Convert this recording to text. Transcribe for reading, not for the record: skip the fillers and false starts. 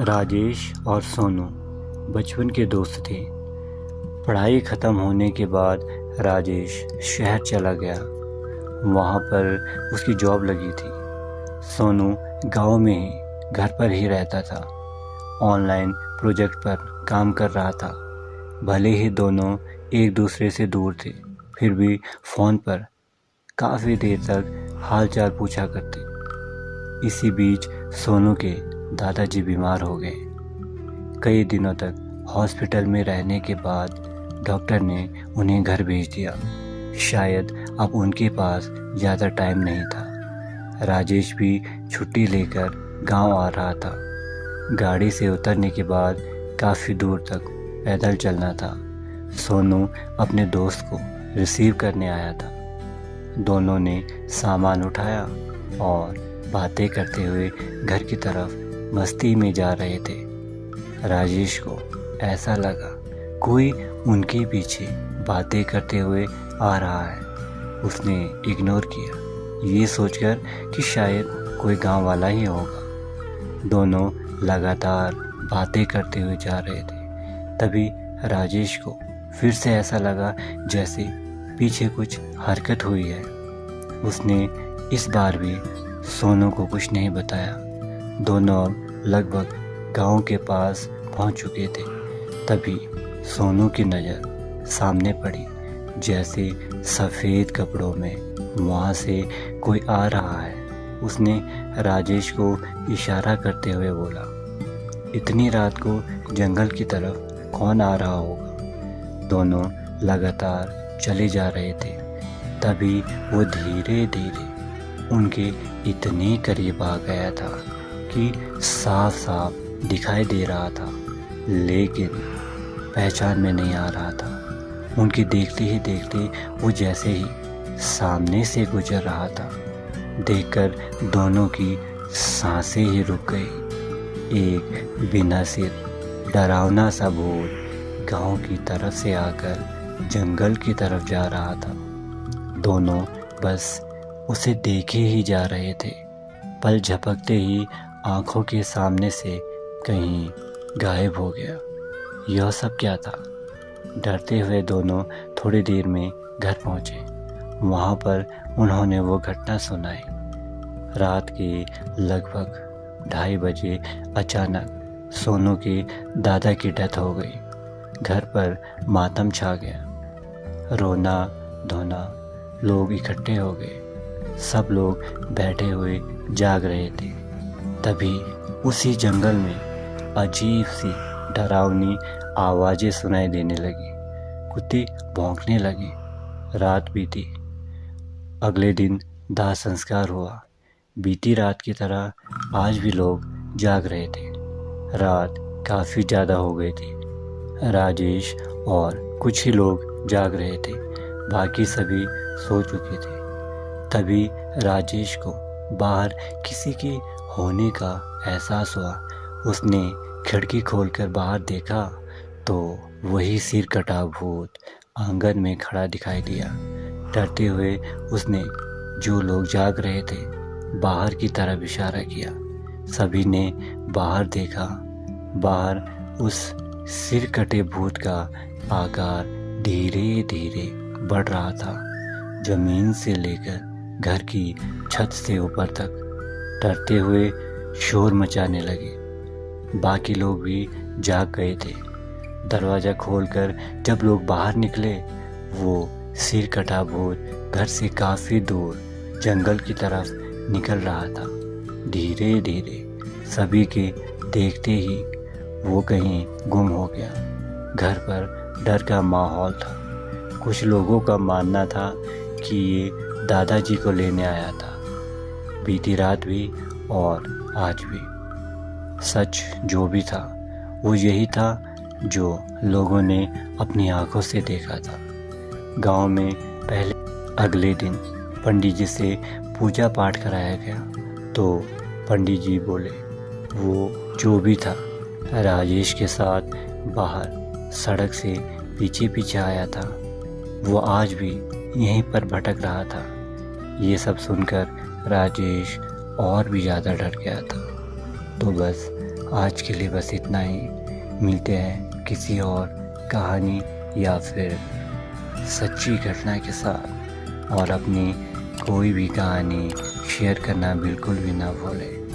राजेश और सोनू बचपन के दोस्त थे। पढ़ाई ख़त्म होने के बाद राजेश शहर चला गया। वहाँ पर उसकी जॉब लगी थी। सोनू गांव में ही घर पर ही रहता था। ऑनलाइन प्रोजेक्ट पर काम कर रहा था। भले ही दोनों एक दूसरे से दूर थे, फिर भी फ़ोन पर काफ़ी देर तक हालचाल पूछा करते। इसी बीच सोनू के दादाजी बीमार हो गए। कई दिनों तक हॉस्पिटल में रहने के बाद डॉक्टर ने उन्हें घर भेज दिया। शायद अब उनके पास ज़्यादा टाइम नहीं था। राजेश भी छुट्टी लेकर गांव आ रहा था। गाड़ी से उतरने के बाद काफ़ी दूर तक पैदल चलना था। सोनू अपने दोस्त को रिसीव करने आया था। दोनों ने सामान उठाया और बातें करते हुए घर की तरफ मस्ती में जा रहे थे। राजेश को ऐसा लगा कोई उनके पीछे बातें करते हुए आ रहा है। उसने इग्नोर किया, ये सोचकर कि शायद कोई गांव वाला ही होगा। दोनों लगातार बातें करते हुए जा रहे थे। तभी राजेश को फिर से ऐसा लगा जैसे पीछे कुछ हरकत हुई है। उसने इस बार भी सोनू को कुछ नहीं बताया। दोनों अब लगभग गांव के पास पहुंच चुके थे। तभी सोनू की नज़र सामने पड़ी, जैसे सफ़ेद कपड़ों में वहाँ से कोई आ रहा है। उसने राजेश को इशारा करते हुए बोला, इतनी रात को जंगल की तरफ कौन आ रहा होगा। दोनों लगातार चले जा रहे थे। तभी वो धीरे धीरे उनके इतने करीब आ गया था कि साफ साफ दिखाई दे रहा था, लेकिन पहचान में नहीं आ रहा था। उनके देखते ही देखते वो जैसे ही सामने से गुजर रहा था, देखकर दोनों की सांसें ही रुक गई। एक बिना सिर डरावना सा भूत गांव की तरफ से आकर जंगल की तरफ जा रहा था। दोनों बस उसे देखे ही जा रहे थे। पल झपकते ही आंखों के सामने से कहीं गायब हो गया। यह सब क्या था? डरते हुए दोनों थोड़ी देर में घर पहुंचे। वहां पर उन्होंने वो घटना सुनाई। रात के लगभग 2:30 बजे अचानक सोनू के दादा की डेथ हो गई। घर पर मातम छा गया। रोना धोना लोग इकट्ठे हो गए। सब लोग बैठे हुए जाग रहे थे। तभी उसी जंगल में अजीब सी डरावनी आवाज़ें सुनाई देने लगी। कुत्ते भौंकने लगे। रात बीती। अगले दिन दाह संस्कार हुआ। बीती रात की तरह आज भी लोग जाग रहे थे। रात काफ़ी ज़्यादा हो गई थी। राजेश और कुछ ही लोग जाग रहे थे, बाकी सभी सो चुके थे। तभी राजेश को बाहर किसी के होने का एहसास हुआ। उसने खिड़की खोलकर बाहर देखा तो वही सिर कटा भूत आंगन में खड़ा दिखाई दिया। डरते हुए उसने जो लोग जाग रहे थे बाहर की तरफ इशारा किया। सभी ने बाहर देखा। बाहर उस सिर कटे भूत का आकार धीरे धीरे बढ़ रहा था, जमीन से लेकर घर की छत से ऊपर तक। डरते हुए शोर मचाने लगे। बाकी लोग भी जाग गए थे। दरवाज़ा खोलकर जब लोग बाहर निकले, वो सिर कटा भूत घर से काफ़ी दूर जंगल की तरफ निकल रहा था। धीरे धीरे सभी के देखते ही वो कहीं गुम हो गया। घर पर डर का माहौल था। कुछ लोगों का मानना था कि ये दादाजी को लेने आया था। बीती रात भी और आज भी सच जो भी था वो यही था जो लोगों ने अपनी आंखों से देखा था। गांव में पहले अगले दिन पंडित जी से पूजा पाठ कराया गया तो पंडित जी बोले वो जो भी था राजेश के साथ बाहर सड़क से पीछे पीछे आया था। वो आज भी यहीं पर भटक रहा था। ये सब सुनकर राजेश और भी ज़्यादा डर गया था। तो बस आज के लिए बस इतना ही। मिलते हैं किसी और कहानी या फिर सच्ची घटना के साथ। और अपनी कोई भी कहानी शेयर करना बिल्कुल भी ना भूलें।